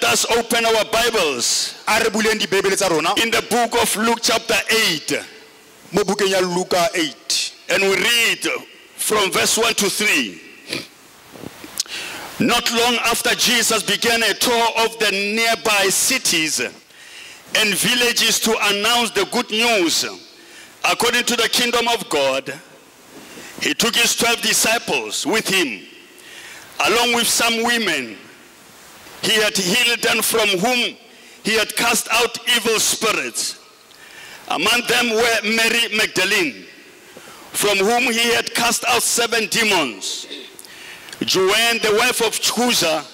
Let us open our Bibles in the book of Luke chapter 8. And we read from verse 1 to 3. Not long after Jesus began a tour of the nearby cities and villages to announce the good news according to the kingdom of God, he took his 12 disciples with him, along with some women he had healed and from whom he had cast out evil spirits. Among them were Mary Magdalene, from whom he had cast out 7 demons. Joanne, the wife of Chuza,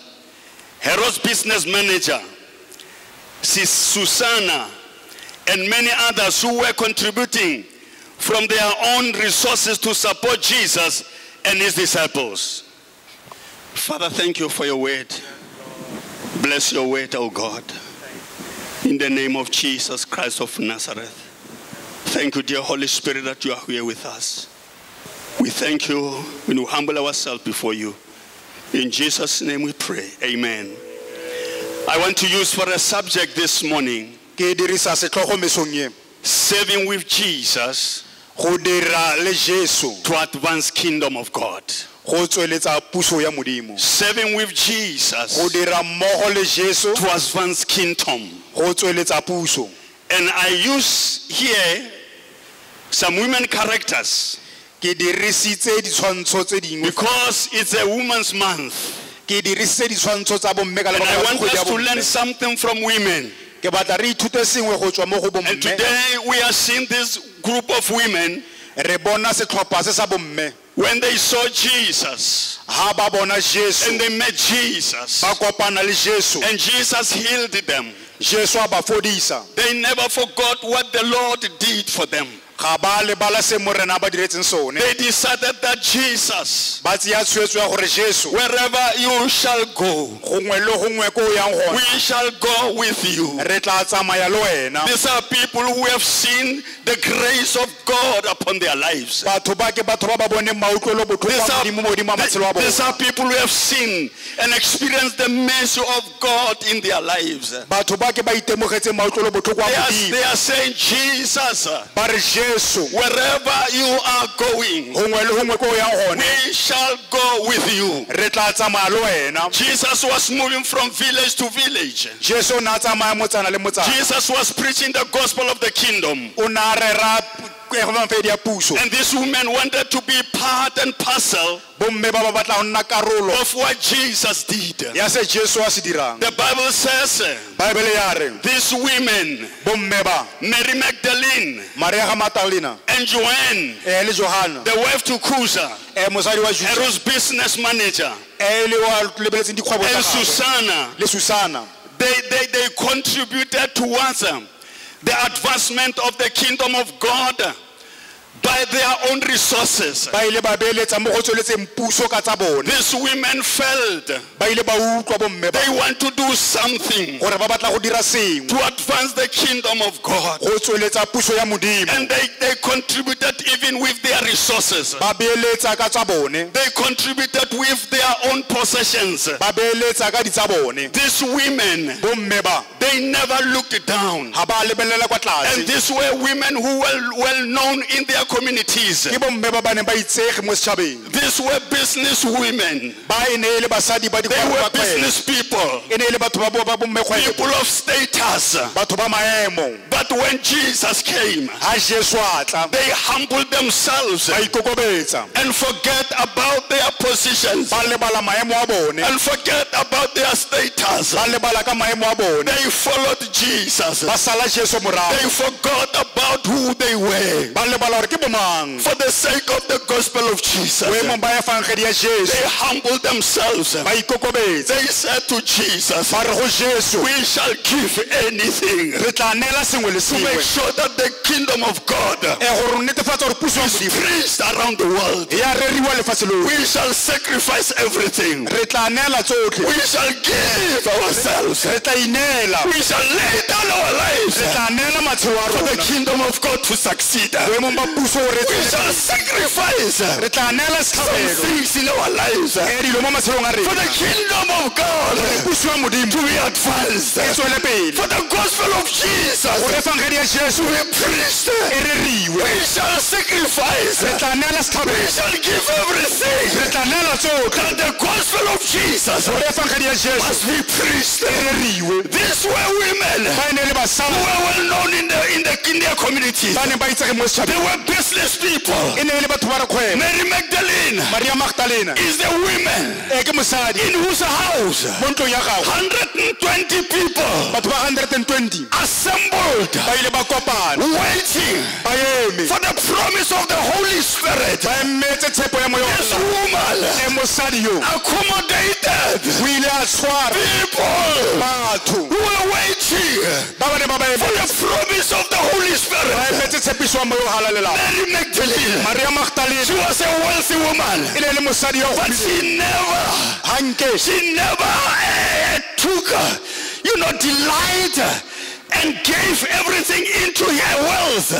Herod's business manager, Susanna, and many others who were contributing from their own resources to support Jesus and his disciples. Father, thank you for your word. Bless your word, O God. In the name of Jesus Christ of Nazareth. Thank you, dear Holy Spirit, that you are here with us. We thank you when we humble ourselves before you. In Jesus' name we pray. Amen. I want to use for a subject this morning, serving with Jesus to advance kingdom of God. Serving with Jesus to advance kingdom. And I use here some women characters because it's a woman's month. And I want us to learn something from women. And today we are seeing this group of women. When they saw Jesus and they met Jesus and Jesus healed them, they never forgot what the Lord did for them. They decided that Jesus, wherever you shall go, we shall go with you. These are people who have seen the grace of God upon their lives. These are people who have seen and experienced the mercy of God in their lives. They are saying, Jesus, wherever you are going, we shall go with you. Jesus was moving from village to village. Jesus was preaching the gospel of the kingdom. And these women wanted to be part and parcel of what Jesus did. The Bible says these women, Mary Magdalene and Joanne, the wife to Chuza, Herod's business manager, and Susanna, they contributed towards the advancement of the kingdom of God by their own resources. These women felt they want to do something to advance the kingdom of God. And they contributed even with their resources. They contributed with their own possessions. These women, they never looked down. And these were women who were well known in their communities. These were business women. They were business people. People of status. But when Jesus came, they humbled themselves and forget about their positions and forget about their status. They followed Jesus. They forgot about who they were. For the sake of the gospel of Jesus, they humbled themselves. They said to Jesus, we shall give anything to make sure that the kingdom of God is preached around the world. We shall sacrifice everything. We shall give ourselves. We shall lay down our lives for the kingdom of God to succeed. We shall sacrifice some things in our lives for the kingdom of God to be advanced, for the gospel of Jesus to be preached. We shall sacrifice. We shall give everything that the gospel of Jesus must be preached. These were women who were well known in their communities. They were business people. Mary Magdalene is the woman in whose house 120 people assembled, waiting for the promise of the Holy Spirit. This woman accommodated people who were waiting for the promise of the Holy Spirit. Mary Magdalene, she was a wealthy woman, but she never took delight and gave everything into her wealth.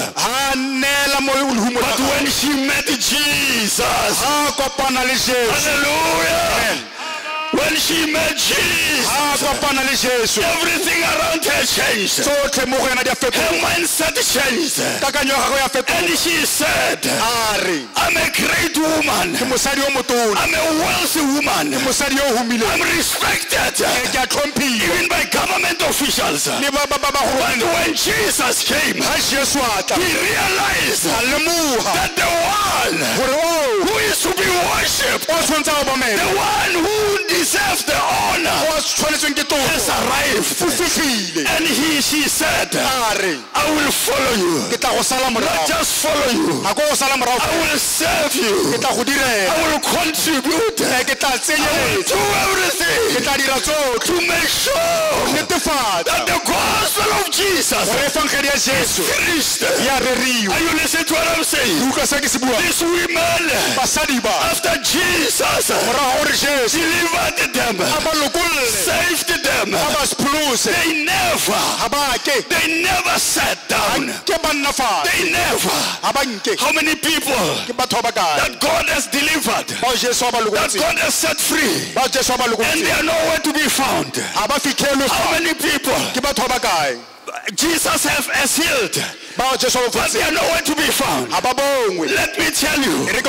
But when she met Jesus, hallelujah, when she met Jesus, everything around her changed. Her mindset changed. And she said, I'm a great woman. I'm a wealthy woman. I'm respected even by government officials. But when Jesus came, he realized that the one who is to be worshipped, the one who deserves the honor, has arrived. And she said, I will follow you. Not just follow you, I will serve you. I will contribute. I will do everything to make sure that the gospel of Jesus is finished. Are you listening to what I'm saying? These women, after Jesus delivered them, saved them, they never sat down. They never. How many people that God has delivered, that God has set free, and they are nowhere to be found? How many people Jesus has healed, but they are nowhere to be found? Let me tell you, the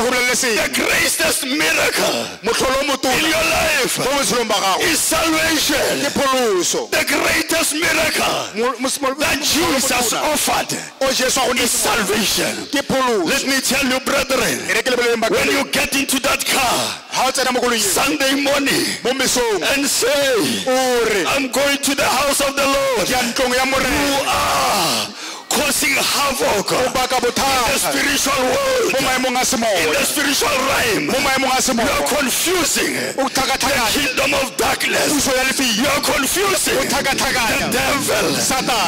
greatest miracle in your life is salvation. The greatest miracle that Jesus offered is salvation. Let me tell you, brethren, when you get into that car Sunday morning and say, I'm going to the house of the Lord, you are causing havoc in the spiritual world, in the spiritual realm. You are confusing the kingdom of darkness. You are confusing the devil.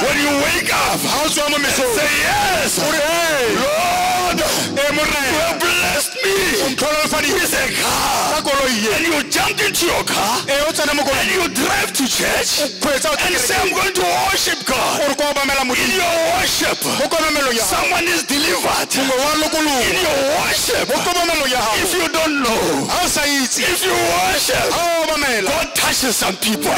When you wake up and say, yes, Lord, you have blessed me with a car, and you jumped into your car and you drive to church and say, I'm going to worship God. In your worship, someone is delivered. In your worship, if you don't know, if you worship, God touches some people.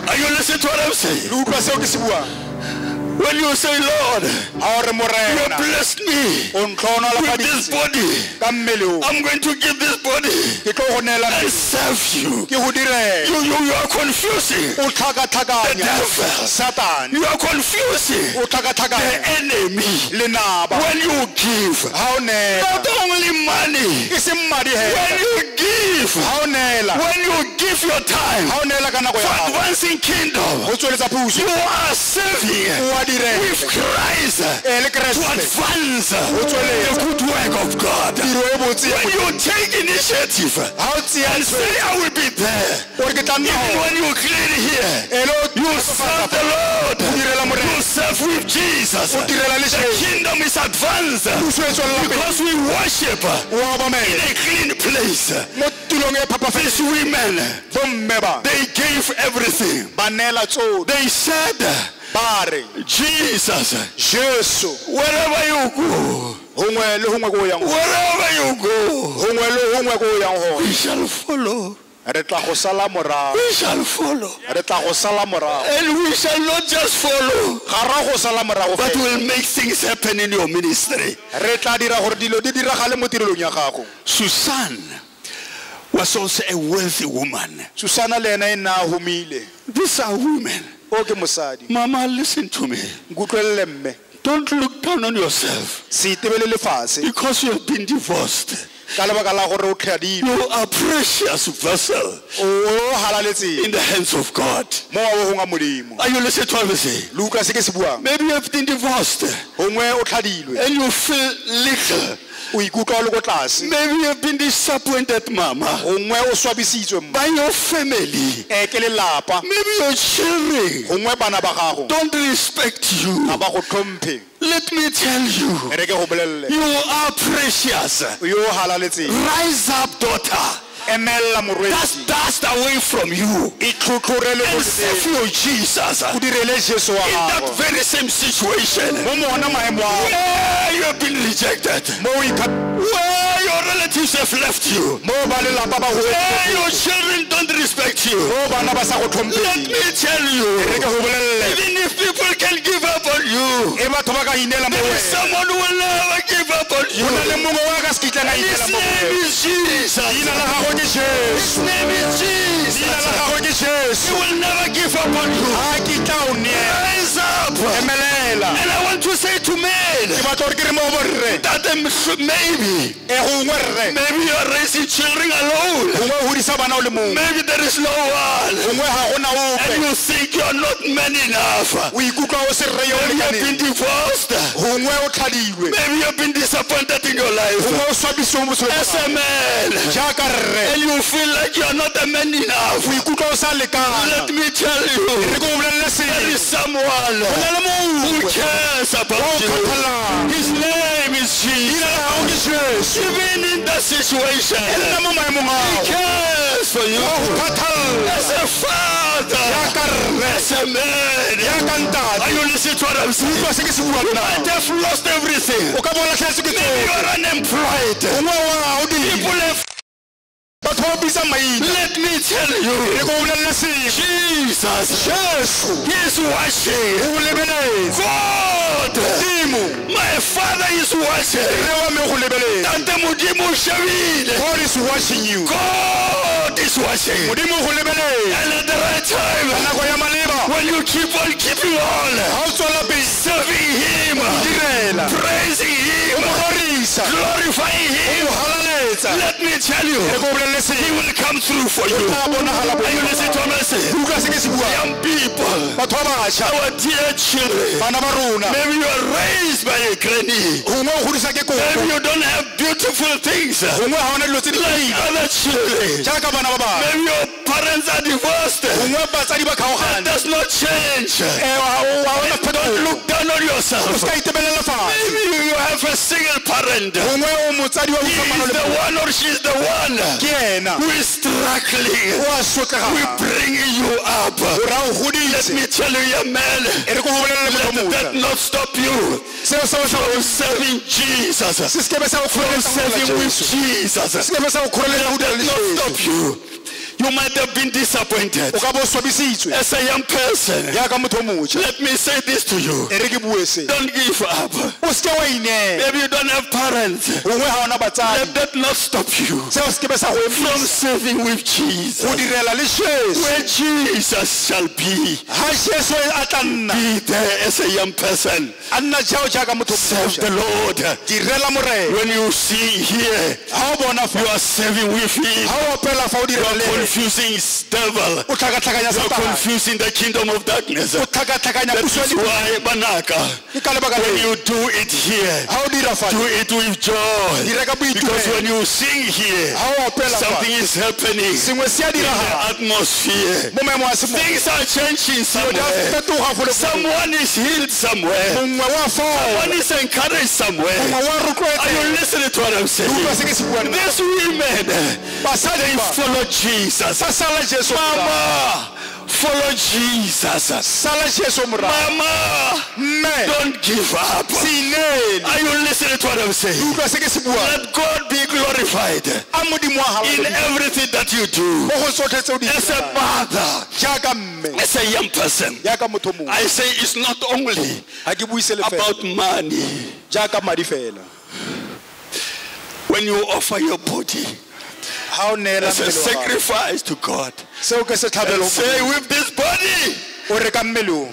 Are you listening to what I'm saying? When you say, Lord, you have blessed me with this body, I'm going to give this body and serve you. You are confusing the devil. You are confusing the enemy. When you give, not only money, when you give, give, when you give your time for advancing kingdom, you are serving with Christ to advance the good work of God. When you take initiative and say, I will be there, even when you clean here, you serve the Lord, you serve with Jesus. The kingdom is advanced because we worship in a clean place. These women, they gave everything. They said, Jesus, wherever you go, we shall follow. We shall follow. And we shall not just follow, but will make things happen in your ministry. Susan was also a wealthy woman. These are women. Mama, listen to me. Don't look down on yourself because you have been divorced. You are a precious vessel in the hands of God. Are you listening to what I say? Maybe you have been divorced and you feel little. Maybe you have been disappointed, Mama, by your family. Maybe your children don't respect you. Let me tell you, you are precious. Rise up, daughter. That's dust away from you and save you, Jesus, in that very same situation where you have been rejected, where your relatives have left you, where your children don't respect you. Let me tell you, even if people can give up on you, there is someone who will never give up on you. And his name is Jesus. His name is Jesus. He will never give up on you. Rise up. And I want to say to men that maybe you are raising children alone. Maybe there is no one. And you think you are not men enough. Maybe you have been divorced. Maybe you have been disappointed in your life. As a man, and you feel like you are not a man enough, let me tell you, there is someone who cares about you. His name is Jesus. Even in that situation, he cares for you. As a father, as a man. Are you listening to what I'm saying? You might have lost everything. Maybe you are unemployed. People have. Let me tell you, Jesus, he is washing. God, my Father is washing. God is washing you. God is washing. And at the right time, when you keep on keeping on, serving him, praising him, glorifying him, let me tell you, he will come through for you. Are you listening to what I say? Young people, our dear children, maybe you are raised by a granny. Maybe you don't have beautiful things like other children. Maybe your parents are divorced. That does not change. Don't look down on yourself. Maybe you have a single parent. He is the one or she is the one who is struggling with bringing you up. Let me tell you, young man, let that not stop you from serving Jesus, from serving with Jesus. Let that not stop you. You might have been disappointed. As a young person, let me say this to you. Don't give up. Maybe you don't have parents. Let that not stop you from serving with Jesus. Where Jesus shall be there as a young person. Serve the Lord. When you see here, you are serving with him. You are confusing his devil. You are confusing the kingdom of darkness. That's why, Banaka, when you do it here, do it with joy. Because when you sing here, something is happening in the atmosphere. Things are changing somewhere. Someone is healed somewhere. Someone is encouraged somewhere. Are you listening to what I'm saying? These women, they follow Jesus. Mama, follow Jesus. Mama, don't give up. Are you listening to what I'm saying? Let God be glorified in everything that you do. As a mother, as a young person, I say it's not only about money. When you offer your body as a sacrifice to God, and say, with this body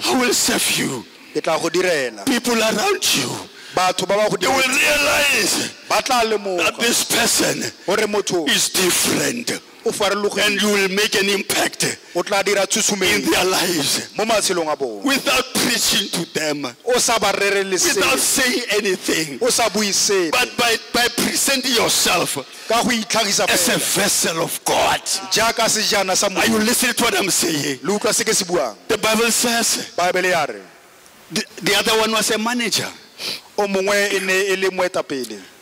I will serve you. People around you, you will realize that this person is different, and you will make an impact in their lives without preaching to them, without saying anything, but by presenting yourself as a vessel of God. Are you listening to what I'm saying? The Bible says the other one was a manager.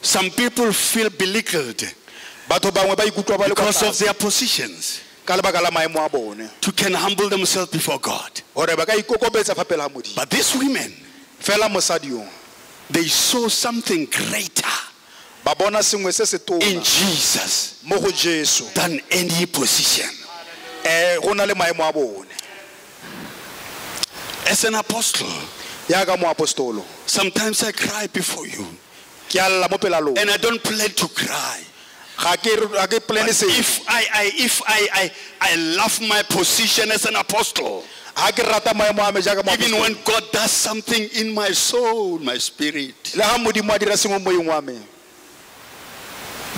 Some people feel belittled because of their positions, to can humble themselves before God. But these women, they saw something greater in Jesus than any position. As an apostle, sometimes I cry before you, and I don't plan to cry. If I love my position as an apostle, even when God does something in my soul, my spirit,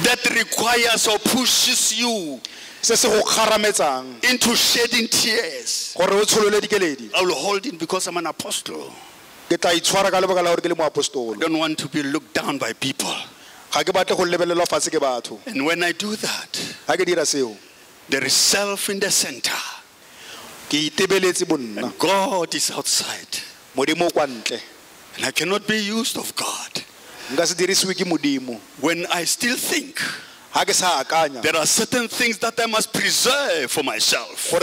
that requires or pushes you into shedding tears, I will hold it because I'm an apostle. I don't want to be looked down by people. And when I do that, there is self in the center, and God is outside, and I cannot be used of God. When I still think there are certain things that I must preserve for myself, I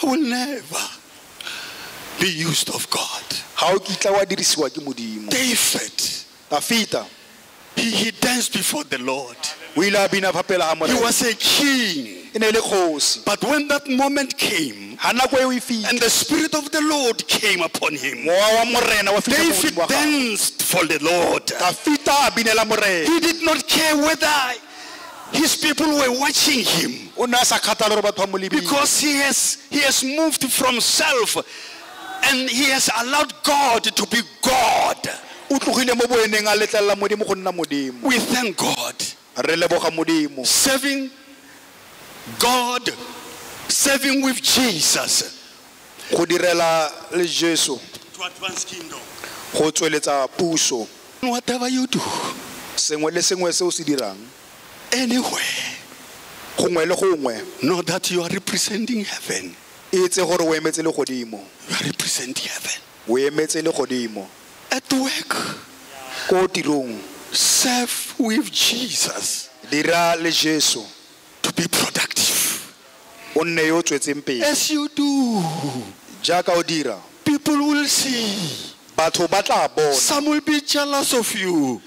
will never be used of God. David, he danced before the Lord. He was a king. But when that moment came, and the Spirit of the Lord came upon him, David danced for the Lord. He did not care whether his people were watching him, because he has moved from self, and he has allowed God to be God. We thank God. Serving God, serving with Jesus, to advance kingdom. Whatever you do, anywhere, know that you are representing heaven. You are representing heaven. At work, serve with Jesus to be productive. As you do, people will see. Some will be jealous of you.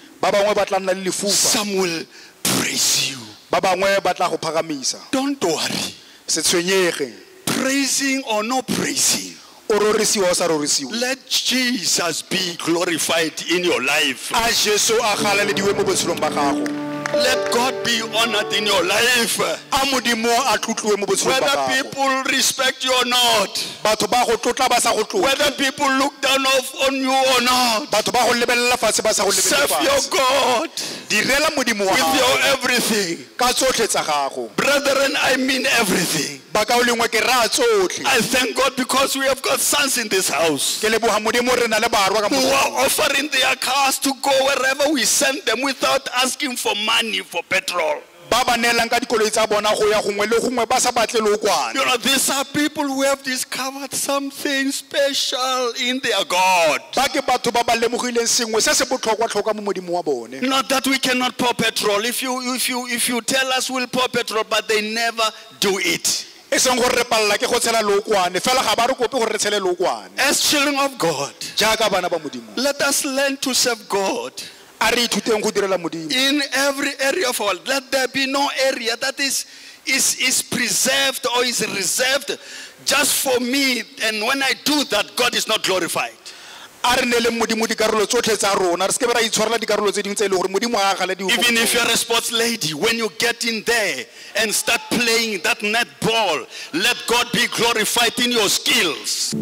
Some will praise you. ba bangwe ba tla go phagamisa. Don't worry. Se tshwenyege. Praising or no praising, O rorisiwa o sa rorisiwa. let Jesus be glorified in your life. A Jesu a galalediwe mo botshelong ba gago. Let God be honored in your life. A Modimo a tlotliwe mo botshelong ba Whether gago. people respect you or not, Batho ba go tlotla ba sa go tlotla. whether people look down on you or not, Batho ba go lebella fatshe ba sa go serve lebella your fatshe. God Direla Modimo wa with your gago everything. ka tsotlhe tsa gago. Brethren, I mean everything. Ba ka o lengwe ke ra tsotlhe. I thank God because we have got sons in this house Ke leboga Modimo re na le barwa ka who mo. are offering their cars to go wherever we send them without asking for money for petrol. Ba ba neelang ka dikoloi tsa bona go ya gongwe le gongwe ba sa batle le o kwana. You know, these are people who have discovered something special in their God. Ba ke batho ba ba lemogileng sengwe se se botlhokwa mo Modimo wa bone. Not that we cannot pour petrol. If you tell us we'll pour petrol, but they never do it. E seng gore re palla ke go tshela leokwane fela ga ba re kope gore re tshele leokwane. As children of God, Jaaka bana ba Modimo. let us learn to serve God A re ithuteng go direla Modimo. in every area of our life. Let there be no area that is preserved or is reserved just for me, and when I do that, God is not glorified. A re neele Modimo dikarolo tsotlhe tsa rona. Re se ke ra itshwarela dikarolo tse dingwe tse le gore Modimo a galediwe. Even if you're a sports lady, when you get in there and start playing that netball, let God be glorified in your skills.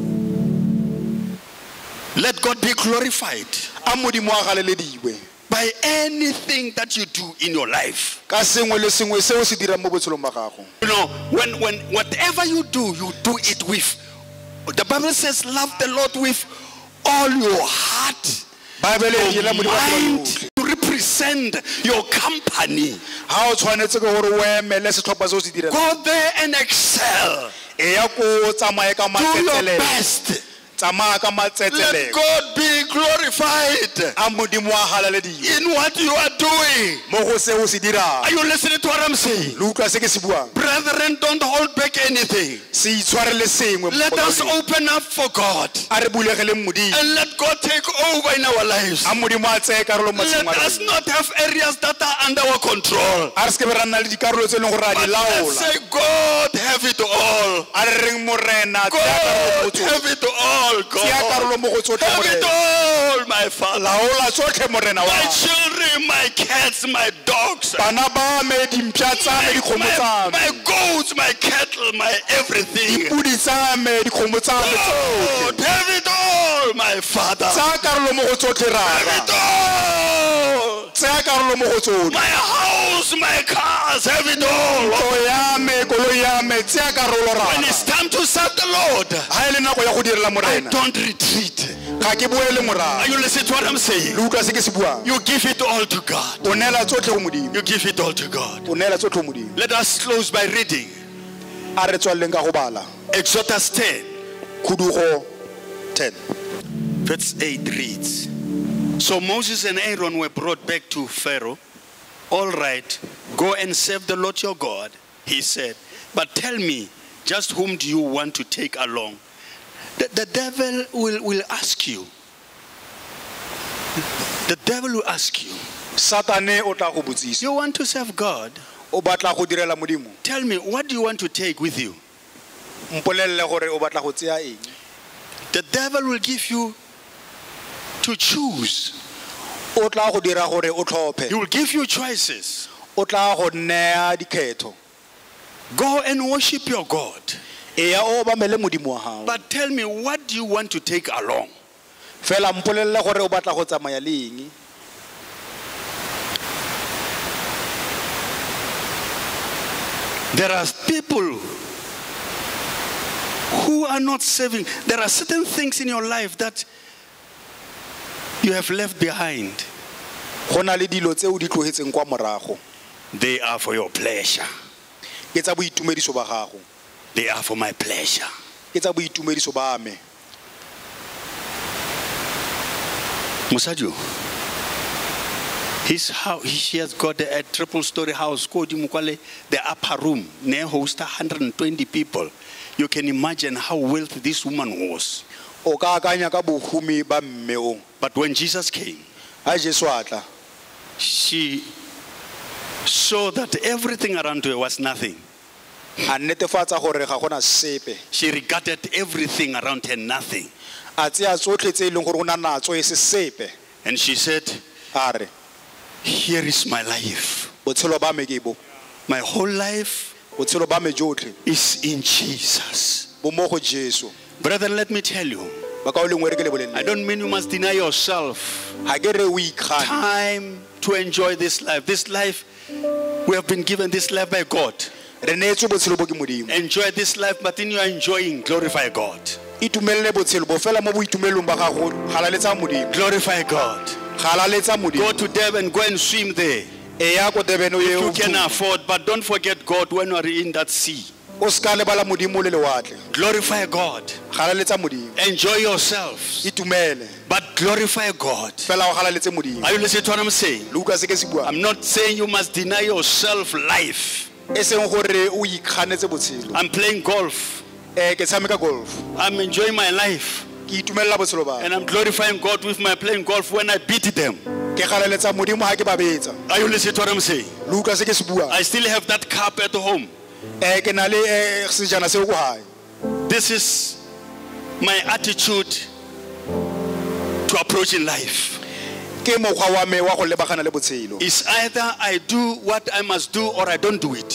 Let God be glorified A Modimo a galelediwe by anything that you do in your life. ka sengwe le sengwe se o se dirang mo botshelong ba gago. You know, when whatever you do it with. The Bible says, love the Lord with all your heart, Bible e your ela Modimo ka mind, yotlhe. to represent your company. Ha o tshwanetse ke gore o emele setlhopha se o se direlang. Go there and excel. E ya ko tsamaye ka Do your matsetselelo. best. Tsamaya ka Let matsetselelo. God be glorified A Modimo a galelediwe in what you are doing. mo go se o se dirang. Are you listening to what I'm saying? Le utlwa se ke se buang. Brethren, don't hold back anything. Se itshwarele sengwe mo Let us botshelong. open up for God A re bulegeleng Modimo. and let God take over in our lives. A Modimo a tseye karolo mo Let matshelong a us rona. not have areas that are under our control. A re se ke be ra nna le dikarolo tse e leng gore a But di let's laola. say, God, have it all. A re reng morena God, have it all. tsaya God, karolo mo go tsotlhe have it morena. all, my Father. Laola tsotlhe morena wa. My children, my cats, my dogs, Bana ba me dimpša tsa me dikgomo tsa my me. goats, my cattle, my everything. Pudi tsa me dikgomo tsa me God, tsotlhe. have it all, my Father. Tsaya karolo mo go tsotlhe Have rara. it all. Tsaya karolo mo go tsotlhe. My house, my cars, have it all. Ntlo ya me koloi ya me tsaya karolo When rara. it's time to serve the Lord, Ha e le nako ya go direla I morena. don't retreat. Ga ke boele Are morago. you listening to what I'm saying? Le utlwa se ke se buang. You give it all to God. O neela tsotlhe go Modimo. You give it all to God. O neela tsotlhe go Modimo. Let us close by reading A re tswaleleng ka go bala. Exodus 10, Khudugo 10. verse 8 reads, So Moses and Aaron were brought back to Pharaoh. All right, go and serve the Lord your God, he said. But tell me, just whom do you want to take along? The devil will ask you. The devil will ask you, Satane o tla go botsisa. you want to serve God? O batla go direla Modimo. Tell me, what do you want to take with you? Mpolelle gore o batla go tseya eng. The devil will give you to choose. O tla go dira gore o tlhophe. He will give you choices. O tla go nea dikgetho. Go and worship your God. E ya o obamele Modimo wa gago. But tell me, what do you want to take along? Fela mpolelle gore o batla go tsamaya le eng. There are people who are not serving. There are certain things in your life that you have left behind. Go na le dilo tse o di tlogetseng kwa morago. They are for your pleasure. Ke tsa boitumediso ba gago. They are for my pleasure. Ke tsa boitumediso ba me. Musaju, his house, he has got a triple-story house called Imukwale, the upper room, near host 120 people. You can imagine how wealthy this woman was. O ka akanya ka bohumi ba mme o. But when Jesus came, Ha Jesu a tla. she So that everything around her was nothing. a netefatsa gore ga gona sepe She regarded everything around her nothing. a tseya tsotlhe tse ileng gore o na natso e se sepe And she said, a re here is my life. botshelo ba me ke bo My whole life botshelo ba me jotlhe is in Jesus. bo mo go Jesu. Brother, let me tell you, ba ka o lengwe re ke le bolelle I don't mean you must deny yourself ha ke re o ikgane time to enjoy this life. This life, we have been given this life by God. re neetswe botshelo bo ke modimo Enjoy this life, but in your enjoying, glorify God. itumelele botshelo bo fela mo boitumelong ba gago galaletsa modimo Glorify God. galaletsa modimo Go to Durban, go and swim there. e ya ko Durban o ye You o can afford, but don't forget God when you are in that sea. o ska lebala modimo le lewatle Glorify God. galaletsa modimo Enjoy yourselves, itumele but glorify God. fela o galaletse modimo Are you listening to what I'm saying? luka se ke se bua I'm not saying you must deny yourself life. e seng gore o ikganetse botshelo I'm playing golf. ke tshameka golf I'm enjoying my life. ke itumelela botshelo ba And I'm glorifying God with my playing golf when I beat them. ke galaletsa modimo ha ke ba betsa Are you listening to what I'm saying? luka se ke se bua I still have that cup at home. ke na le sejana se go hae This is my attitude to approaching life. ke mokgwa wa me wa go lebagana le botshelo It's either I do what I must do or I don't do it.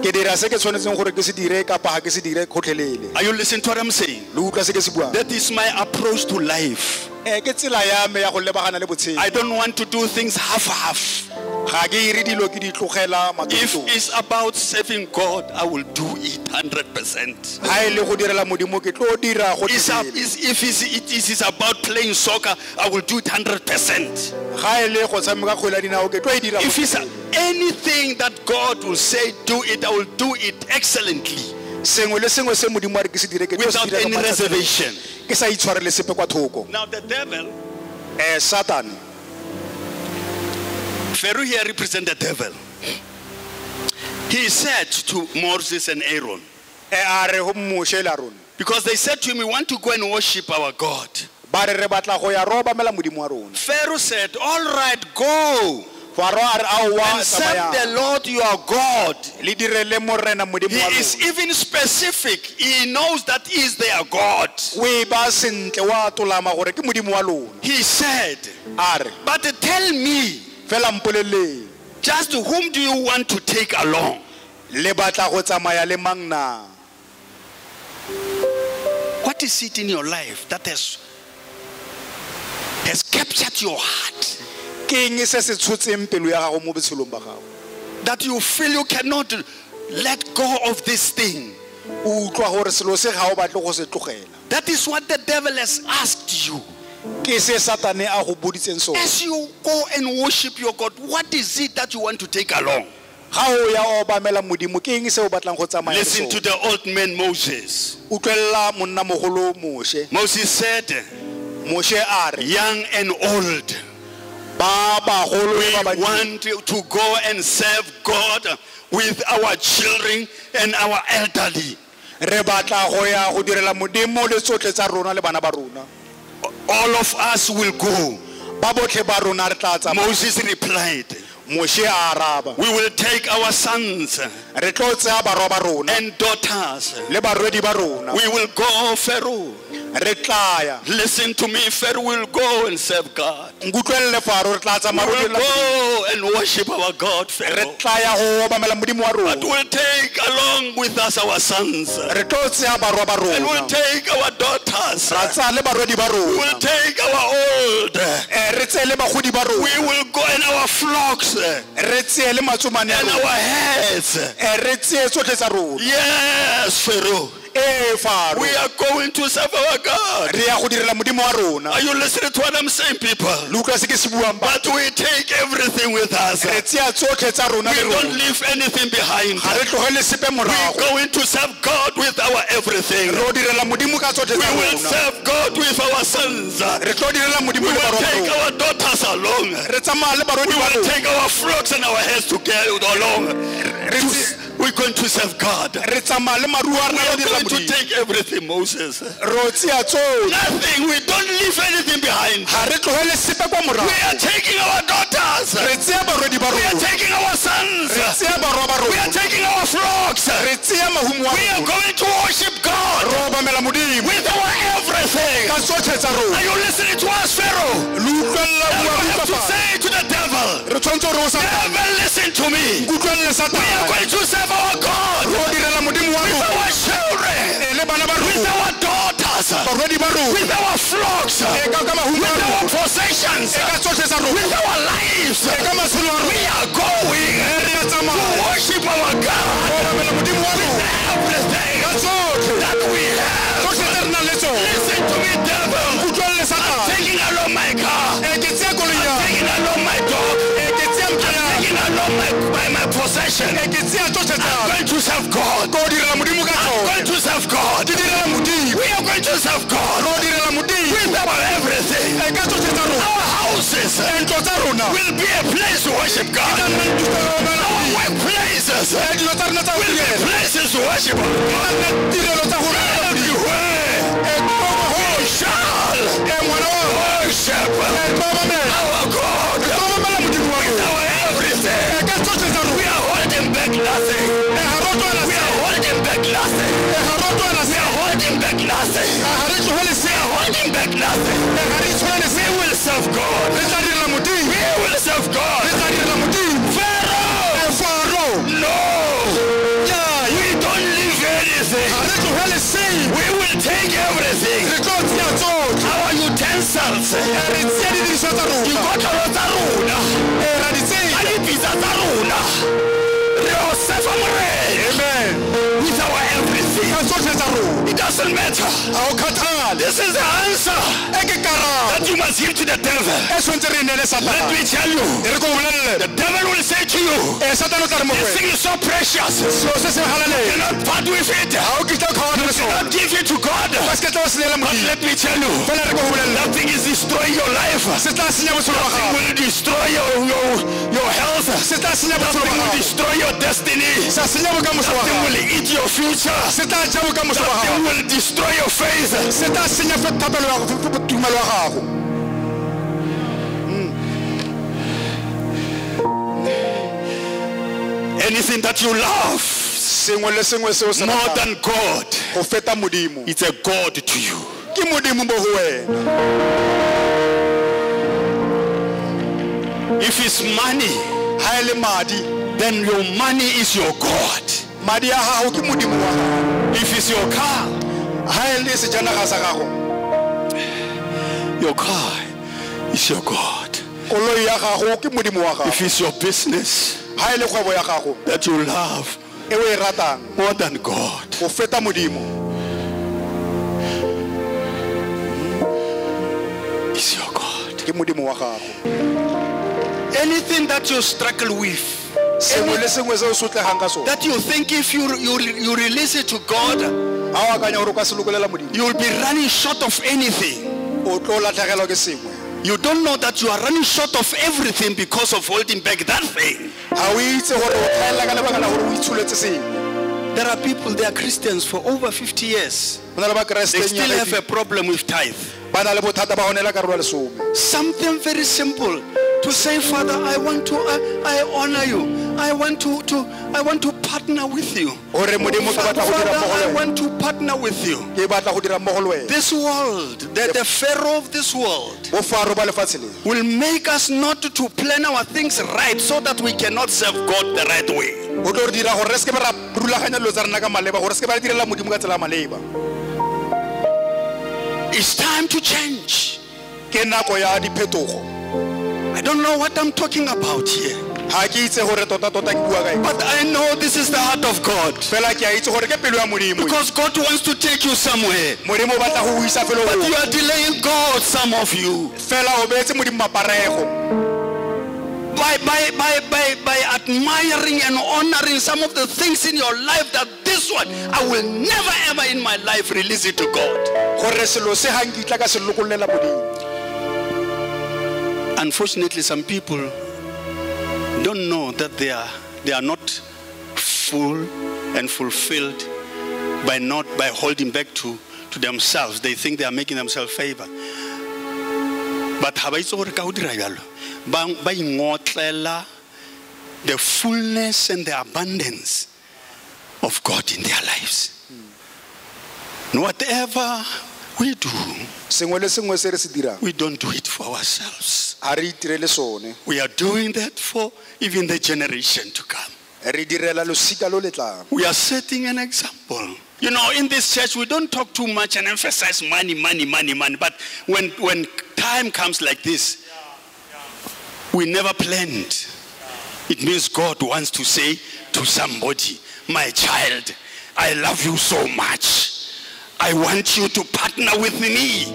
ke dira se ke tshwanetseng gore ke se dire ka pa ke se dire gotlhelele Are you listening to what I'm saying? luka se ke se bua That is my approach to life. ke tsela ya me ya go lebagana le botshelo I don't want to do things half-half. ga ke ire dilo ke di tlogela If matsoto it's about serving God, I will do it 100%. ha ile go direla modimo ke tlo dira If it is about playing soccer, I will do it 100%. ga ile go tshameka kgwele ya dinao ke tlo e dira If it's anything that God will say, do it, I will do it excellently, sengwe le sengwe se modimo a re ke se dire ke tlo se without dira ka any matshwao. reservation. ke sa itshwarele sepe kwa thoko Now the devil, Satan Pharaoh here represents the devil. He said to Moses and Aaron, a re go Moshe le Aaron because they said to him, we want to go and worship our God. ba re batla go ya ro obamela modimo wa rona Pharaoh said, all right, go Faro a re a wa and serve the Lord your God. le direle morena modimo wa He is rona even specific. He knows that he is their God. o e ba sentle wa tolama gore ke modimo wa lona He said, a re but tell me, fela mpoleleng just whom do you want to take along? le batla go tsamaya le mang na What is it in your life that has captured your heart? ke eng se se tshotseng pelo ya gago mo botshelong ba gago That you feel you cannot let go of this thing. o utlwa gore selo se ga o batle go se tlogela That is what the devil has asked you. ke se satane a go boditseng sone As you go and worship your God, what is it that you want to take along? ga o ya obamela modimo ke eng se o batlang go tsamaya le Listen to sone the old man Moses. utlwella monna mogolo Moshe Moses said, Moshe a re young and old, ba bagolo le ba we bannye want to go and serve God with our children and our elderly. re batla go ya go direla modimo le tsotlhe tsa rona le bana ba rona All of us will go. ba botlhe ba rona re tla tsamaya Moses replied, Moshe a araba we will take our sons re tlo tseya barwa ba rona and daughters. le barwedi ba rona We will go, Pharaoh. re tla ya Listen to me, Pharaoh will go and serve God. nkutlwelele Faro re tla We tsamaya will go direla go and worship our God, re Pharaoh. tla ya go obamela modimo wa But rona we'll take along with us our sons. re tlo tseya barwa ba And we'll rona take our daughters. ra tsaya le barwedi ba rona We'll take our old. re tseye le bagodi ba We rona will go in our flocks and re tseye le matsomane a our rona heads. re tseye tsotlhe tsa rona Yes, Pharaoh. Faro We are going to serve our God. re ya go direla modimo wa rona Are you listening to what I'm saying, people? luka se ke se buang ba But we take everything with us. re tseya tsotlhe tsa rona We le don't rona leave anything behind. ga re tlogele sepe We morago are going to serve God with our everything. re o direla modimo ka tsotlhe We tsa will rona serve God with our sons. re tlo direla We modimo le will barwa ba take rona our daughters along. re tsamaya le barwedi We ba will rona take our flocks and our heads together along. We're going to serve God. re tsamaya le maruo a We rona are go direla going to modimo take everything, Moses. re o tseya tsotlhe Nothing. We don't leave anything behind. ga re tlogele sepe kwa morago We are taking our daughters. re tseya barwedi ba We are rona taking our sons. are taking our flocks. We are going to worship God with our everything. Are you listening to us, Pharaoh? You have to say to the devil, devil, listen to me. We are going to serve our God with our children, with our daughters, with our flocks, with our possessions, with our lives. We are going to worship our God with everything that we have. Listen to me, devil. I'm taking along my car. I'm taking along my dog. I'm taking along my possession. I'm going to serve God. I'm going to serve God. We are going to serve God with our everything. Our houses will be a place to worship God. Our workplaces will be places to worship God. Everywhere we shall worship our God with our everything. We are holding back nothing. We are holding back nothing. We are holding back nothing. We are holding back nothing. We will serve God. We will serve God. Pharaoh, no. We don't leave anything. We will take everything. Our utensils. You got a taruna. Amen. With our everything. It doesn't matter. This is the answer that you must give to the devil. Let me tell you, the devil will say to you, this thing is so precious. You cannot part with it. You cannot give it to God. But let me tell you, nothing is destroying your life. Nothing will destroy your health. Nothing will destroy your destiny. Nothing will eat your future. Nothing will destroy your faith. Anything that you love more than God, it's a God to you. If it's money, then your money is your God. If it's your car, your car is your God. If it's your business that you love more than God, it's your God. Anything that you struggle with, that you think if you release it to God, you will be running short of anything. You don't know that you are running short of everything because of holding back that thing. There are people, they are Christians for over 50 years. They still have a problem with tithe. Something very simple. To say, Father, I honor you. I want to partner with you. Father, I want to partner with you. This world, the Pharaoh of this world, will make us not to plan our things right so that we cannot serve God the right way. It's time to change. I don't know what I'm talking about here. But I know this is the heart of God. Because God wants to take you somewhere. But you are delaying God, some of you. By admiring and honoring some of the things in your life, that this one, I will never ever in my life release it to God. Unfortunately, some people don't know that they are not full and fulfilled by holding back to themselves. They think they are making themselves favor. But the fullness and the abundance of God in their lives. And whatever we do, we don't do it for ourselves. We are doing that for even the generation to come. We are setting an example. You know, in this church, we don't talk too much and emphasize money, money, money, money. But when time comes like this, we never planned. It means God wants to say to somebody, my child, I love you so much. I want you to partner with me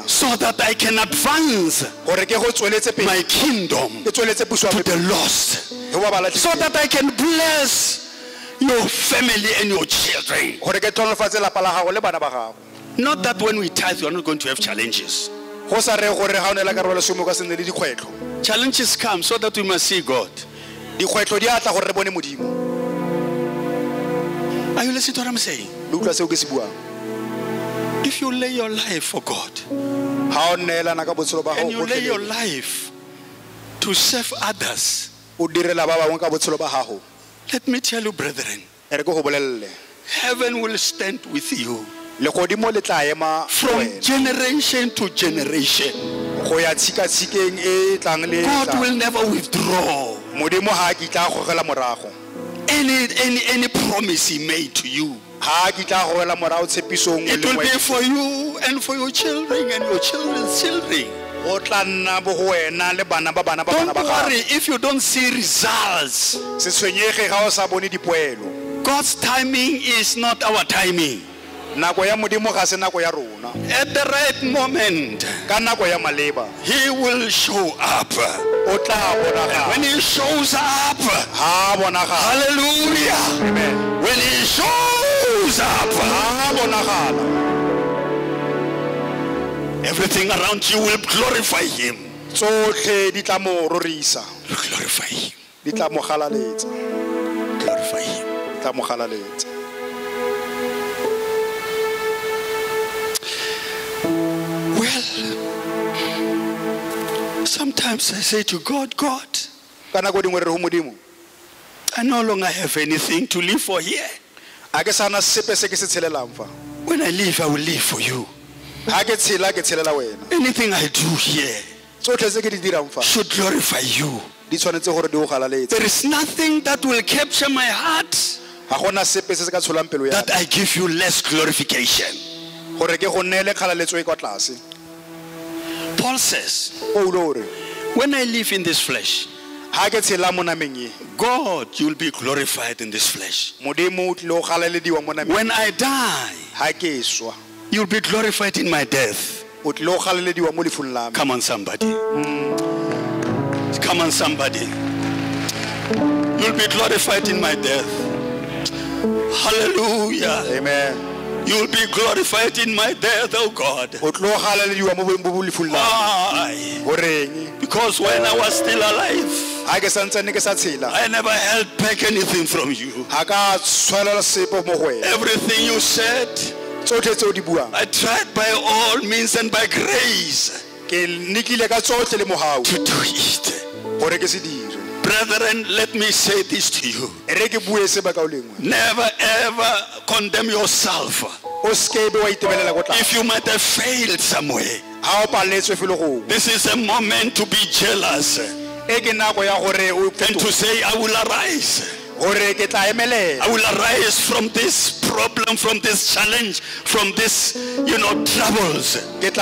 so that I can advance my kingdom to the lost, so that I can bless your family and your children. Not that when we tithe, we are not going to have challenges. Challenges come so that we must see God. Are you listening to what I'm saying? If you lay your life for God and you lay your life to serve others, let me tell you, brethren, heaven will stand with you from generation to generation. God will never withdraw any promise he made to you. It will be for you and for your children and your children's children. Don't worry if you don't see results. God's timing is not our timing. At the right moment, he will show up. And when he shows up, hallelujah. Amen. When he shows up, everything around you will glorify him. Glorify him. Glorify him. Well, sometimes I say to God, God, I no longer have anything to live for here. When I leave, I will live for you. Anything I do here should glorify you. There is nothing that will capture my heart that I give you less glorification. Paul says, when I live in this flesh, God, you will be glorified in this flesh. When I die, you will be glorified in my death. Come on, somebody. Come on, somebody. You will be glorified in my death. Hallelujah. Amen. You will be glorified in my death, oh God. Why? Because when I was still alive, I never held back anything from you. Everything you said, I tried by all means and by grace to do it. Brethren, let me say this to you. Never ever condemn yourself if you might have failed somewhere. This is a moment to be jealous and to say, I will arise. I will arise from this problem, from this challenge, from this, troubles. And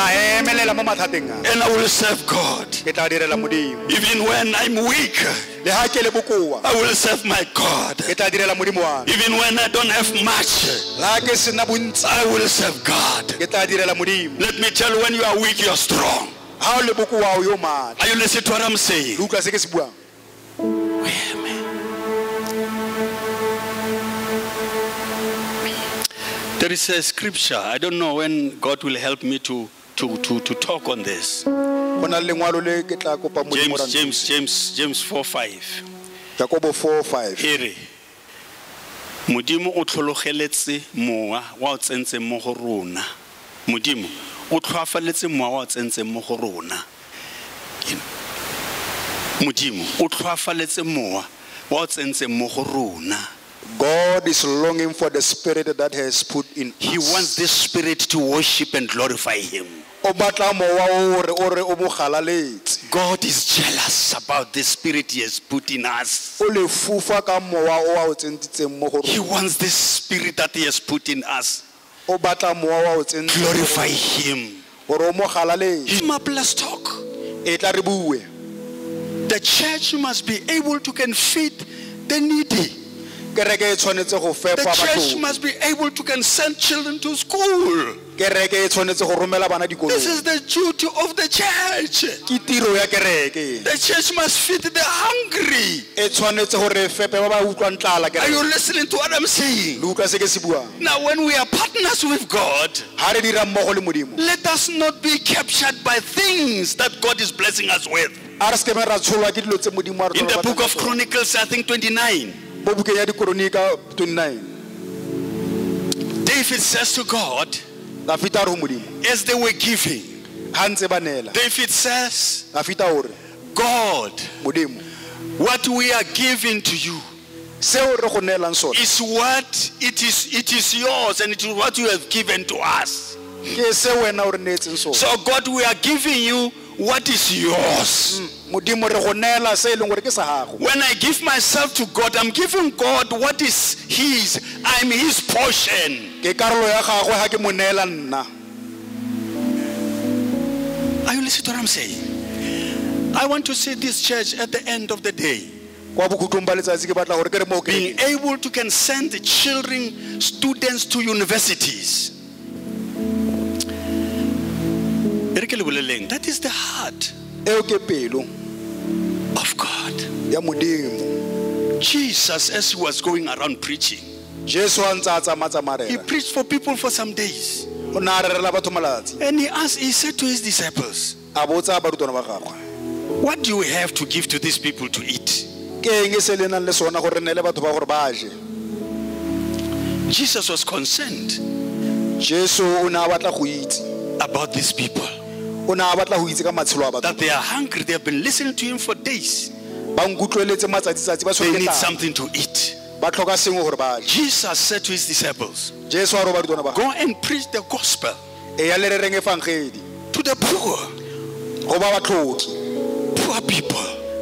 I will serve God. Even when I'm weak, I will serve my God. Even when I don't have much, I will serve God. Let me tell you, when you are weak, you are strong. Are you listening to what I'm saying? There is a scripture. I don't know when God will help me to talk on this. James 4:5. Jacobo 4:5. Here. Modimo o tlhologeletse mowa wa o tsentse mo go rona. Modimo o tlhoafaletse mowa wa o tsentse mo go rona. Modimo o tlhoafaletse mowa wa o tsentse mo go rona. God is longing for the spirit that has put in He us. wants this spirit to worship and glorify him. O batla mowa o re o mo galaletse. God is jealous about the spirit he has put in us. O le fufa ka mowa o a o tsentitseng mo go He rona. wants this spirit that he has put in us. O batla mowa wa o tsentse Glorify him. gore o mo galaletse. Come up, let's talk. E tla re bue. The church must be able to can feed the needy. Kereke e tshwanetse go fepa The church batho. must be able to can send children to school. Kereke e tshwanetse go romela bana This dikolong. is the duty of the church. Ke tiro ya kereke. The church must feed the hungry. E tshwanetse gore fepe ba ba utlwang tlala Are you kereke. listening to what I'm saying? Le utlwa se ke se buang. Now, when we are partners with God, Ha re dira mmogo le Modimo. let us not be captured by things that God is blessing us with. A re se ke ra tsholwa ke dilo tse Modimo a re In the tlola book of batlang ka tsona. Chronicles, I think 29, Mo bukeng ya Dikronika 29. David says to God, Dafita re ho Modimo. as they were giving, Ha ntse ba neela. David says, Dafita o re God, Modimo. what we are giving to you Seo re go neelang sona. is what it is yours, and it is what you have given to us. Ke se wena o re neetseng sona. So God, we are giving you what is yours. Modimo re go neela se e leng gore ke sa gago. When I give myself to God, I'm giving God what is his. I'm his portion. Ke karolo ya gagwe ha ke mo neela nna. Are you listening to what I'm saying? I want to see this church at the end of the day Kwa bokhutlong ba letsatsi ke batla gore ke re mo being kerekeng. able to can send the children, students to universities. That is the heart Eo ke pelo of God. ya Modimo. Jesus, as he was going around preaching, Jesu a ntse a tsamaya he tsamarela. preached for people for some days. O ne a rerela batho malatsi. And he said to his disciples, A botsa barutwana ba gagwe. what do you have to give to these people to eat? Ke eng se le nang le sona gore neele batho ba gore ba je. Jesus was concerned Jesu o ne a batla go itse. about these people, O ne a batla go itse ka matshelo a batho. that they are hungry. They have been listening to him for days. Ba nkutlweletse matsatsi ba They tshwere need tlala. something to eat. Ba tlhoka sengwe gore ba je. Jesus said to his disciples, Jesu a re barutwana ba gagwe. go and preach the gospel E ya le rereng evangeli to the poor, go ba batlhoki. poor people,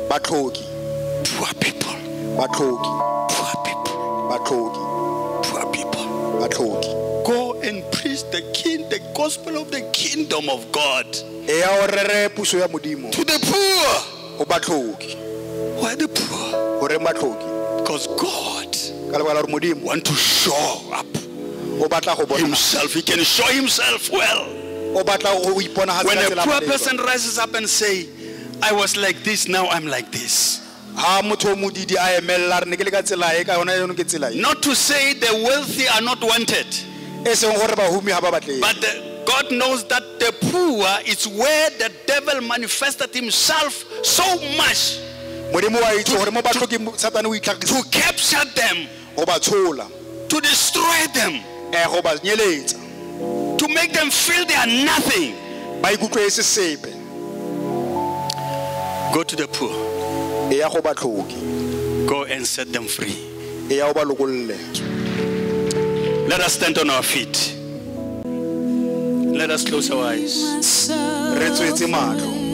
Batlhoki. poor people, Batlhoki. poor people, Batlhoki. poor people. Batlhoki. Go and preach the gospel of the kingdom of God E ya o rere puso ya Modimo. to the poor. O batlhoki. Why the poor? Gore batlhoki. Because God Ka lebaka la gore Modimo wants to show up o batla go bona. himself. He can show himself well. O batla go iponagatsa When ka a tsela poor maleba. person rises up and say, I was like this, now I'm like this. Ha motho o modidi a emella re ne ke le ka tsela e ka yona yone ke tsela e. Not to say the wealthy are not wanted, E seng gore bahumi ha ba batle. but God knows that the poor is where the devil manifested himself so much Modimo wa itse gore mo batlhoki Satane o itlhagisa to capture them, go ba tshola. to destroy them, Go ba nyeletsa. to make them feel they are nothing. Ba ikutlwe e se sepe. Go to the poor, E ya go batlhoki. go and set them free. E ya o ba lokolle. Let us stand on our feet. Let us close our eyes. Re tswetse matlo.